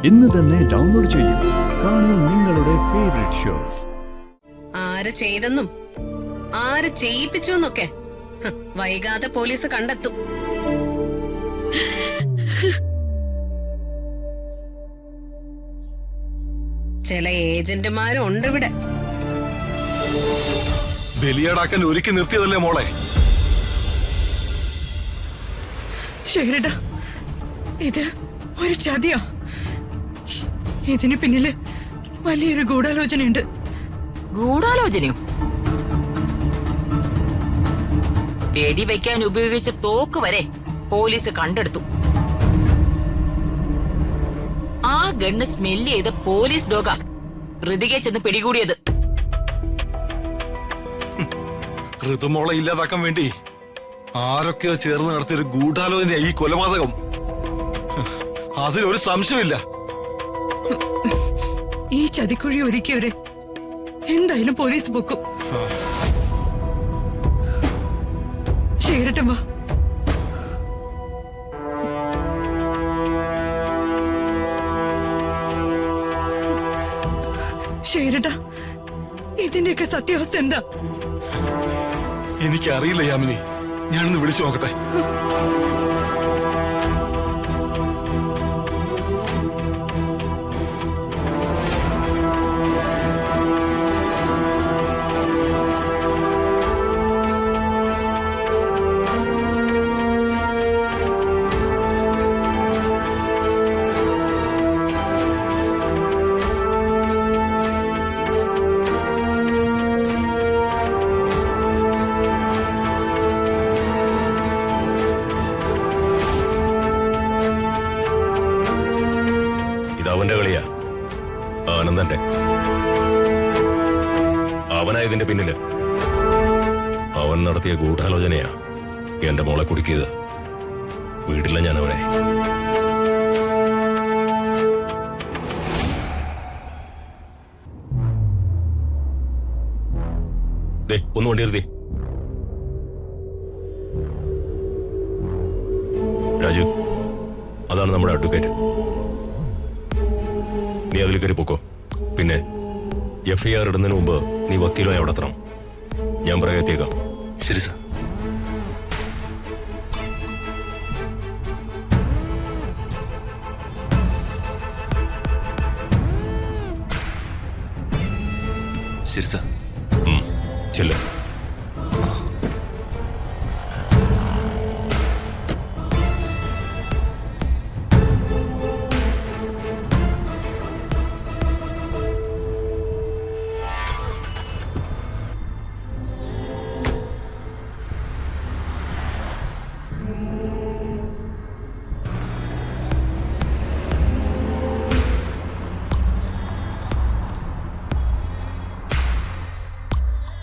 ഇന്ന് തന്നെ ഡൗൺലോഡ് ചെയ്യൂ. കാണൂ നിങ്ങളുടെ ഫേവറേറ്റ് ഷോസ്. ആര് ചെയ്തെന്നും ആര് ചെയ്യിപ്പിച്ചു എന്നൊക്കെ വൈകാതെ പോലീസ് കണ്ടെത്തും. ചില ഏജന്റുമാരുണ്ട് ഇവിടെ. ബലിയാടാക്കാൻ ഒരുക്കി നിർത്തിയതല്ലേ മോളെ? ശേഖരേട്ടാ, ഇത് ഒരു ചതിയാ. ഇതിന് പിന്നില് വലിയൊരു ഗൂഢാലോചനയുണ്ട്. ഗൂഢാലോചനയോ? വെടിവെക്കാൻ ഉപയോഗിച്ച തോക്ക് വരെ പോലീസ് കണ്ടെടുത്തു. ആ ഗണ്ണ് സ്മെല്ല് ചെയ്ത പോലീസ് ഡോഗാ ഋതികയെ ചെന്ന് പിടികൂടിയത്. ഋതുമോളെ ഇല്ലാതാക്കാൻ വേണ്ടി ആരൊക്കെയോ ചേർന്ന് നടത്തിയൊരു ഗൂഢാലോചന ഈ കൊലപാതകം. അതിലൊരു സംശയമില്ല. ഈ ചതിക്കുഴി ഒരുക്കിയവരെ എന്തായാലും പോലീസ് പൊക്കും. ശേഖരേട്ടൻ വാ. ശേഖരേട്ടാ, ഇതിന്റെയൊക്കെ സത്യാവസ്ഥ എന്താ? എനിക്കറിയില്ല യാമിനി, ഞാനൊന്ന് വിളിച്ചു നോക്കട്ടെ. അവന്റെ കളിയാ, ആനന്ദന്റെ. അവനാ ഇതിന്റെ പിന്നില്. അവൻ നടത്തിയ ഗൂഢാലോചനയാ എന്റെ മോളെ കുടുക്കിയത്. വീട്ടില്ല ഞാൻ അവനെ. ഒന്ന് വണ്ടി നിർത്തി. രാജു, അതാണ് നമ്മുടെ അഡ്വക്കേറ്റ്. നീ അതിൽ കയറി പോക്കോ. പിന്നെ FIR ഇടുന്നതിന് മുമ്പ് നീ വക്കീലുമായി അവിടെ എത്തണം. ഞാൻ പറയാൻ എത്തിയേക്കാം. ശരി സാർ. ശരി സാർ. ചെല്ല്.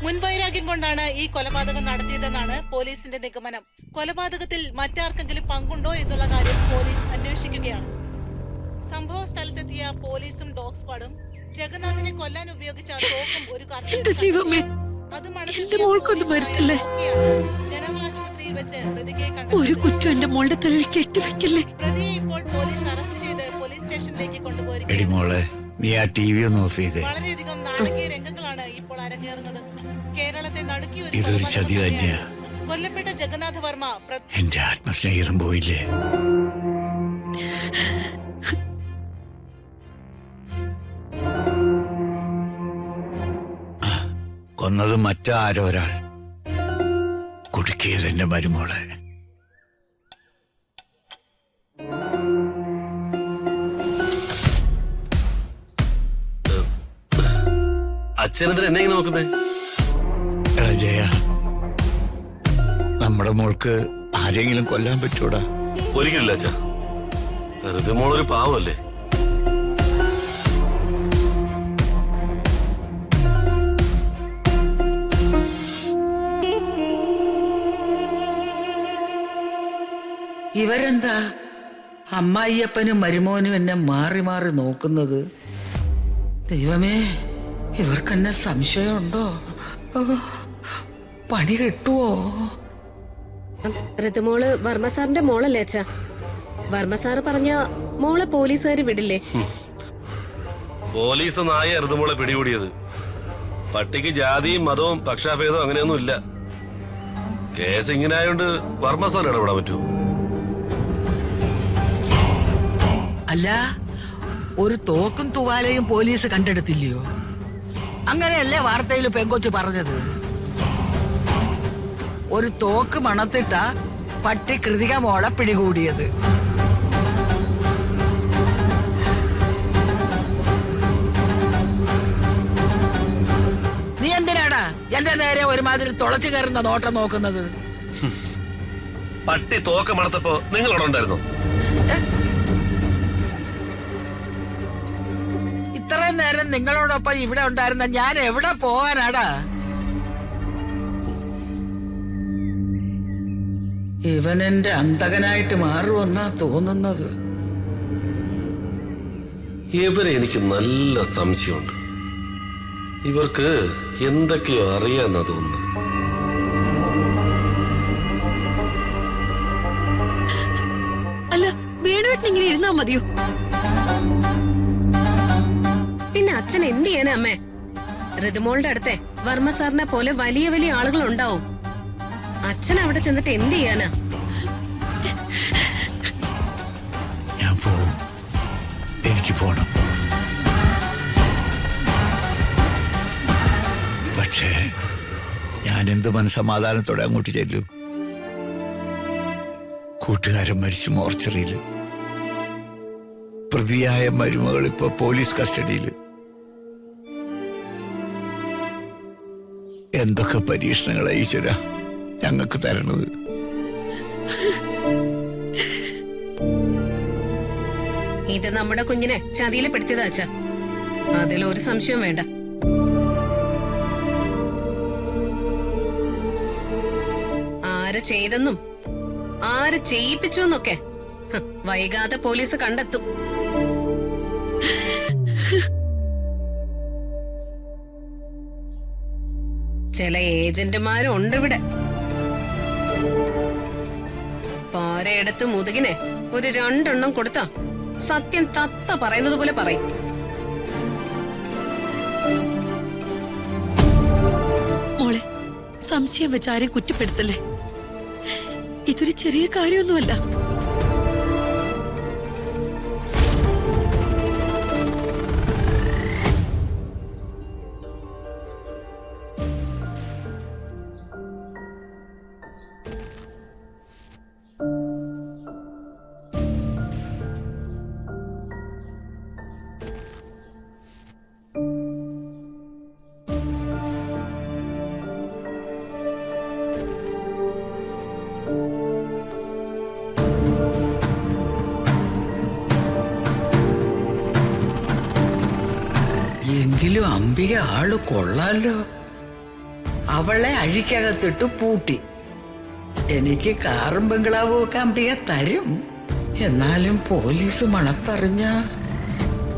മുൻവൈരാഗ്യം കൊണ്ടാണ് ഈ കൊലപാതകം നടത്തിയതെന്നാണ് പോലീസിന്റെ നിഗമനം. കൊലപാതകത്തിൽ മറ്റാർക്കെങ്കിലും പങ്കുണ്ടോ എന്നുള്ള കാര്യം പോലീസ് അന്വേഷിക്കുകയാണ്. സംഭവ സ്ഥലത്തെത്തിയ പോലീസും ഡോഗ് സ്ക്വാഡും ജഗന്നാഥിനെ കൊല്ലാൻ ഉപയോഗിച്ച തോക്കും ഒരു ജനറൽ ആശുപത്രിയിൽ വെച്ച് ഋതികയെ കണ്ടെത്തി. പ്രതിയെ ഇപ്പോൾ പോലീസ് അറസ്റ്റ് ചെയ്ത് പോലീസ് സ്റ്റേഷനിലേക്ക് കൊണ്ടുപോയിരിക്കുന്നു. വളരെയധികം നാടകീയ രംഗങ്ങളാണ് ഇപ്പോൾ അരങ്ങേറുന്നത്. കേരളത്തെ ഇതൊരു ചതി തന്നെയാ. കൊല്ലപ്പെട്ട ജഗന്നാഥ വർമ്മ എന്റെ ആത്മസ്നേഹിതം പോയില്ലേ? കൊന്നത് മറ്റാരോ ഒരാൾ, കുടുക്കിയത് എന്റെ മരുമോളെ. അച്ഛനെന്തിനാ എന്നെ ഇങ്ങനെ നോക്കുന്നേ? ജയ, നമ്മുടെ മോൾക്ക് ആരെങ്കിലും കൊല്ലാൻ പറ്റൂടാ? ഒരിക്കലില്ല അച്ഛ. ഋതുമോളൊരു പാവല്ലേ. ഇവരെന്താ അമ്മായിയപ്പനും മരുമോനും എന്നെ മാറി മാറി നോക്കുന്നത്? ദൈവമേ, ഇവർക്കെന്നെ സംശയമുണ്ടോ? പണി കിട്ടുവോ? ഋതുമോള് വർമ്മ സാറിന്റെ മോളല്ലേ അച്ഛാ? വർമ്മ സാറ് പറഞ്ഞ മോളെ പോലീസുകാര് വിടില്ലേ? പോലീസ് നായ ഋതുമോളെ പിടികൂടിയത്. പട്ടിക്ക് ജാതിയും മതവും പക്ഷാഭേദവും അങ്ങനെയൊന്നും ഇല്ല. കേസ് ഇങ്ങനെ ആയതുകൊണ്ട് വർമ്മ സാർ ഇടപെടാൻ പറ്റൂ? അല്ല, ഒരു തോക്കും തുവാലയും പോലീസ് കണ്ടെടുത്തില്ലയോ? അങ്ങനെയല്ലേ വാർത്തയിൽ പെങ്കൊച്ചു പറഞ്ഞത്? ഒരു തോക്ക് മണത്തിട്ട പട്ടി കൃതിക മോളെ പിടികൂടിയത്. നീ എന്തിനാടാ എന്റെ നേരെ ഒരുമാതിരി തുളച്ചു കയറുന്ന നോട്ടം നോക്കുന്നത്? പട്ടി തോക്ക മണത്തപ്പോ നിങ്ങൾ അവിടെ ഉണ്ടായിരുന്നോ? ഇത്രയും നേരം നിങ്ങളോടൊപ്പം ഇവിടെ ഉണ്ടായിരുന്ന ഞാൻ എവിടെ പോവാനാടാ? ഇവൻ എന്റെ അന്തകനായിട്ട് മാറുമെന്നാ തോന്നുന്നത്. ഇവരെ എനിക്ക് നല്ല സംശയമുണ്ട്. ഇവർക്ക് എന്തൊക്കെയോ അറിയാന്നാ തോന്നുന്നു. അല്ല, വേണുവേട്ടൻ ഇങ്ങനെ ഇരുന്നാ മതിയോ? പിന്നെ അച്ഛൻ എന്ത് ചെയ്യാനാ അമ്മേ? ഋതുമോളുടെ അടുത്തെ വർമ്മ സാറിനെ പോലെ വലിയ വലിയ ആളുകൾ ഉണ്ടാവും. അച്ഛൻ അവിടെ ചെന്നിട്ട് എന്ത് ചെയ്യാനാ? ഞാൻ പോവും. എനിക്ക് പോണം. പക്ഷേ ഞാൻ എന്ത് മനസ്സമാധാനത്തോടെ അങ്ങോട്ട് ചെല്ലും? കൂട്ടുകാരൻ മരിച്ചു മോർച്ചറിയില്. പ്രതിയായ മരുമകൾ ഇപ്പൊ പോലീസ് കസ്റ്റഡിയില്. എന്തൊക്കെ പരീക്ഷണങ്ങളാ ഈശ്വര ഞങ്ങൾക്ക് തരണത്. ഇത് നമ്മുടെ കുഞ്ഞിനെ ചതിയില് പെടുത്തിയതാ അച്ഛ. അതിലൊരു സംശയവും വേണ്ട. ആര് ചെയ്തെന്നും ആര് ചെയ്യിപ്പിച്ചു എന്നൊക്കെ വൈകാതെ പോലീസ് കണ്ടെത്തും. ചില ഏജന്റുമാരും ഉണ്ട് ഇവിടെ. പാരയെടുത്ത് മുതുകിനെ ഒരു 2 എണ്ണം കൊടുത്താ സത്യം തത്ത പറയുന്നത് പോലെ പറയും. മോളെ, സംശയം വെച്ച് ആരെയും കുറ്റപ്പെടുത്തല്ലേ. ഇതൊരു ചെറിയ കാര്യമൊന്നുമല്ല. എങ്കിലും അംബിക ആള് കൊള്ളാലോ. അവളെ അഴിക്കകത്തിട്ട് പൂട്ടി. എനിക്ക് കാറും ബംഗ്ലാവും ഒക്കെ അംബിക തരും. എന്നാലും പോലീസ് മണത്തറിഞ്ഞ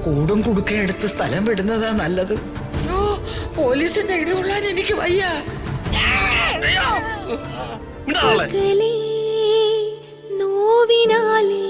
കൂടും കുടുക്ക എടുത്ത് സ്ഥലം വിടുന്നതാ നല്ലത്. അയ്യോ, പോലീസിന്റെ ഇടികൊള്ളാൻ എനിക്ക് വയ്യ. മിണ്ടാതെ. നോവിനാലേ